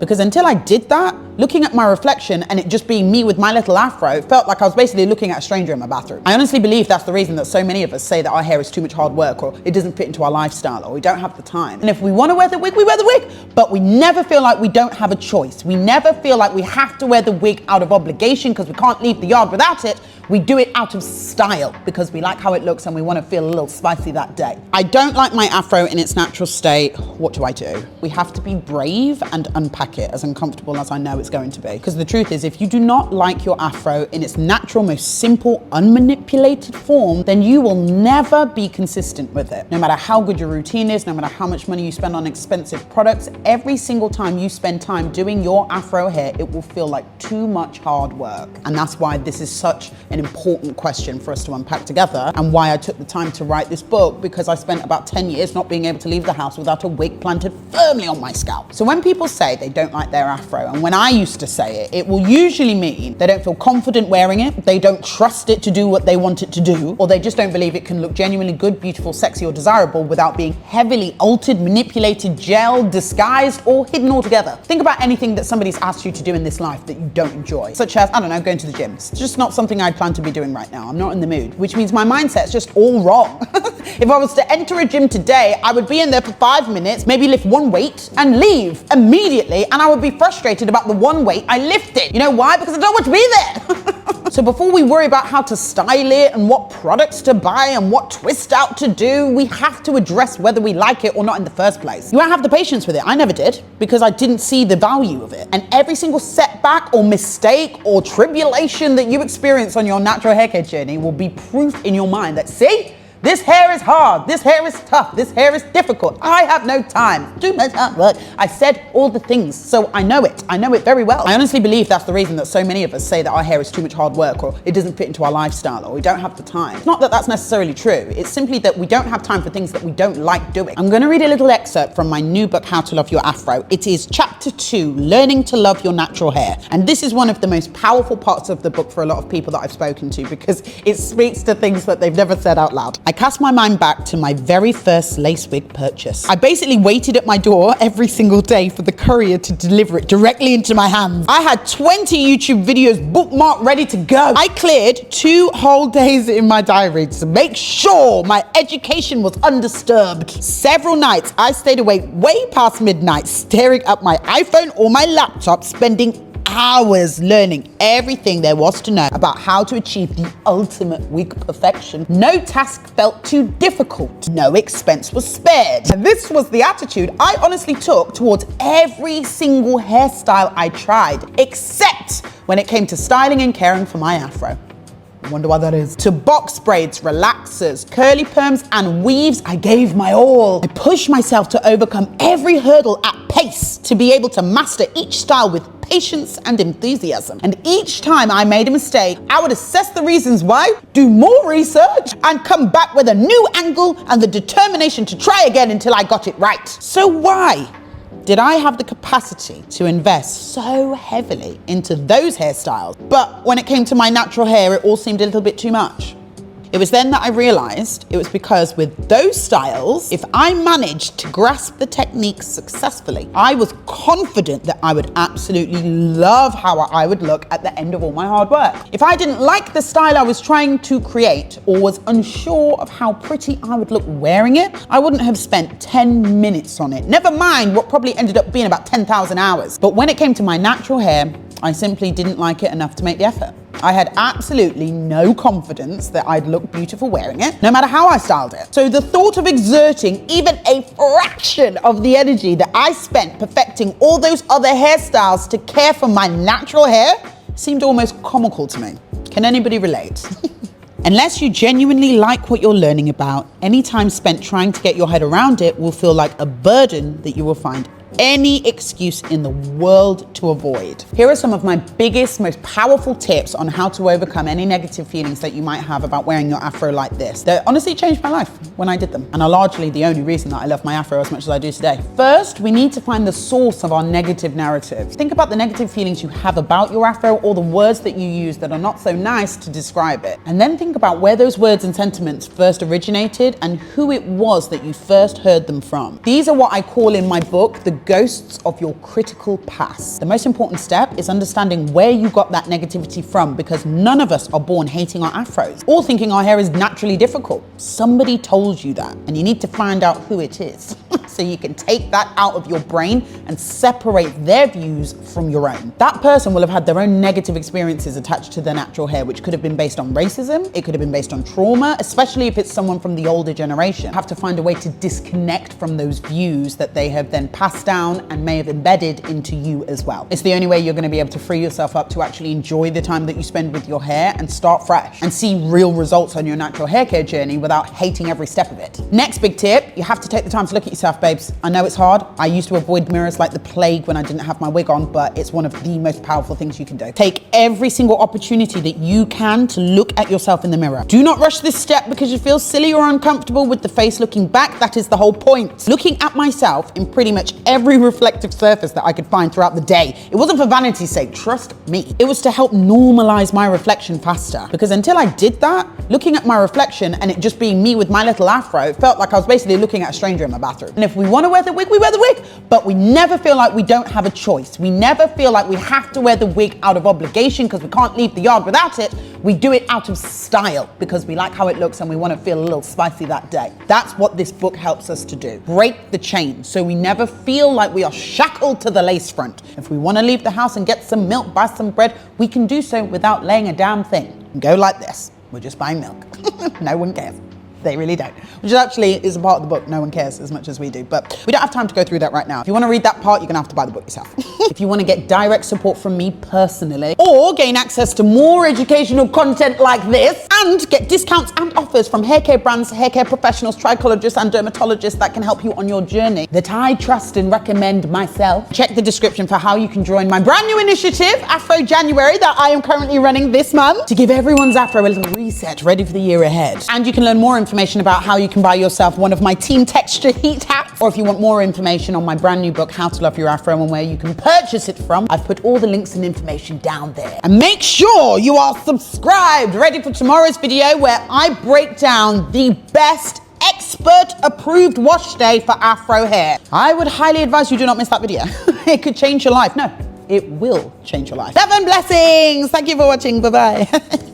Because until I did that, looking at my reflection and it just being me with my little afro, it felt like I was basically looking at a stranger in my bathroom. I honestly believe that's the reason that so many of us say that our hair is too much hard work, or it doesn't fit into our lifestyle, or we don't have the time. And if we want to wear the wig, we wear the wig, but we never feel like we don't have a choice. We never feel like we have to wear the wig out of obligation because we can't leave the yard without it. We do it out of style because we like how it looks and we want to feel a little spicy that day. I don't like my afro in its natural state. What do I do? We have to be brave and unpack it, as uncomfortable as I know it's going to be. Because the truth is, if you do not like your afro in its natural, most simple, unmanipulated form, then you will never be consistent with it. No matter how good your routine is, no matter how much money you spend on expensive products, every single time you spend time doing your afro hair, it will feel like too much hard work. And that's why this is such an important question for us to unpack together, and why I took the time to write this book, because I spent about 10 years not being able to leave the house without a wig planted firmly on my scalp. So when people say they don't like their afro, and when I used to say it, it will usually mean they don't feel confident wearing it, they don't trust it to do what they want it to do, or they just don't believe it can look genuinely good, beautiful, sexy, or desirable without being heavily altered, manipulated, gelled, disguised, or hidden altogether. Think about anything that somebody's asked you to do in this life that you don't enjoy, such as, I don't know, going to the gym. It's just not something I plan to be doing right now. I'm not in the mood, which means my mindset's just all wrong. If I was to enter a gym today, I would be in there for 5 minutes, maybe lift one weight and leave immediately, and I would be frustrated about the one weight I lifted. You know why? Because I don't want to be there. So before we worry about how to style it and what products to buy and what twist out to do, we have to address whether we like it or not in the first place. You won't have the patience with it. I never did, because I didn't see the value of it. And every single setback or mistake or tribulation that you experience on your natural hair care journey will be proof in your mind that, see, this hair is hard, this hair is tough, this hair is difficult, I have no time, too much hard work. I said all the things, so I know it very well. I honestly believe that's the reason that so many of us say that our hair is too much hard work, or it doesn't fit into our lifestyle, or we don't have the time. It's not that that's necessarily true, it's simply that we don't have time for things that we don't like doing. I'm gonna read a little excerpt from my new book, How to Love Your Afro. It is chapter 2, Learning to Love Your Natural Hair. And this is one of the most powerful parts of the book for a lot of people that I've spoken to, because it speaks to things that they've never said out loud. I cast my mind back to my very first lace wig purchase. I basically waited at my door every single day for the courier to deliver it directly into my hands. I had 20 YouTube videos bookmarked ready to go. I cleared 2 whole days in my diary to make sure my education was undisturbed. Several nights I stayed awake way past midnight, staring at my iPhone or my laptop, spending hours learning everything there was to know about how to achieve the ultimate wig perfection. No task felt too difficult. No expense was spared. And this was the attitude I honestly took towards every single hairstyle I tried, except when it came to styling and caring for my afro. I wonder why that is. To box braids, relaxers, curly perms, and weaves, I gave my all. I pushed myself to overcome every hurdle at pace to be able to master each style with patience and enthusiasm. And each time I made a mistake, I would assess the reasons why, do more research, and come back with a new angle and the determination to try again until I got it right. So why did I have the capacity to invest so heavily into those hairstyles, but when it came to my natural hair, it all seemed a little bit too much? It was then that I realized it was because with those styles, if I managed to grasp the techniques successfully, I was confident that I would absolutely love how I would look at the end of all my hard work. If I didn't like the style I was trying to create, or was unsure of how pretty I would look wearing it, I wouldn't have spent 10 minutes on it. Never mind what probably ended up being about 10,000 hours. But when it came to my natural hair, I simply didn't like it enough to make the effort. I had absolutely no confidence that I'd look beautiful wearing it, no matter how I styled it. So the thought of exerting even a fraction of the energy that I spent perfecting all those other hairstyles to care for my natural hair seemed almost comical to me. Can anybody relate? Unless you genuinely like what you're learning about, any time spent trying to get your head around it will feel like a burden that you will find any excuse in the world to avoid. Here are some of my biggest, most powerful tips on how to overcome any negative feelings that you might have about wearing your afro like this. They honestly changed my life when I did them, and are largely the only reason that I love my afro as much as I do today. First, we need to find the source of our negative narrative. Think about the negative feelings you have about your afro, or the words that you use that are not so nice to describe it. And then think about where those words and sentiments first originated and who it was that you first heard them from. These are what I call in my book the ghosts of your critical past. The most important step is understanding where you got that negativity from, because none of us are born hating our afros or thinking our hair is naturally difficult. Somebody told you that, and you need to find out who it is so you can take that out of your brain and separate their views from your own. That person will have had their own negative experiences attached to their natural hair, which could have been based on racism, it could have been based on trauma, especially if it's someone from the older generation. You have to find a way to disconnect from those views that they have then passed down and may have embedded into you as well. It's the only way you're going to be able to free yourself up to actually enjoy the time that you spend with your hair and start fresh and see real results on your natural hair care journey without hating every step of it. Next big tip, you have to take the time to look at yourself, babes. I know it's hard. I used to avoid mirrors like the plague when I didn't have my wig on, but it's one of the most powerful things you can do. Take every single opportunity that you can to look at yourself in the mirror. Do not rush this step because you feel silly or uncomfortable with the face looking back. That is the whole point. Looking at myself in pretty much every reflective surface that I could find throughout the day. It wasn't for vanity's sake, trust me. It was to help normalize my reflection faster. Because until I did that, looking at my reflection and it just being me with my little afro, it felt like I was basically looking at a stranger in my bathroom. And if we want to wear the wig, we wear the wig, but we never feel like we don't have a choice. We never feel like we have to wear the wig out of obligation because we can't leave the yard without it. We do it out of style because we like how it looks and we want to feel a little spicy that day. That's what this book helps us to do. Break the chain so we never feel like we are shackled to the lace front. If we want to leave the house and get some milk, buy some bread, we can do so without laying a damn thing. And go like this. We're just buying milk. No one cares. They really don't. Which actually is a part of the book. No one cares as much as we do. But we don't have time to go through that right now. If you want to read that part, you're going to have to buy the book yourself. If you want to get direct support from me personally, or gain access to more educational content like this, and get discounts and offers from hair care brands, hair care professionals, trichologists and dermatologists that can help you on your journey that I trust and recommend myself, check the description for how you can join my brand new initiative, Afro January, that I am currently running this month to give everyone's afro a little reset, ready for the year ahead. And you can learn more information about how you can buy yourself one of my team texture heat hats, or if you want more information on my brand new book, How to Love Your Afro, and where you can purchase it from, I've put all the links and information down there. And make sure you are subscribed, ready for tomorrow's video where I break down the best expert approved wash day for afro hair. I would highly advise you do not miss that video. It could change your life. No, it will change your life. Love and blessings. Thank you for watching. Bye-bye.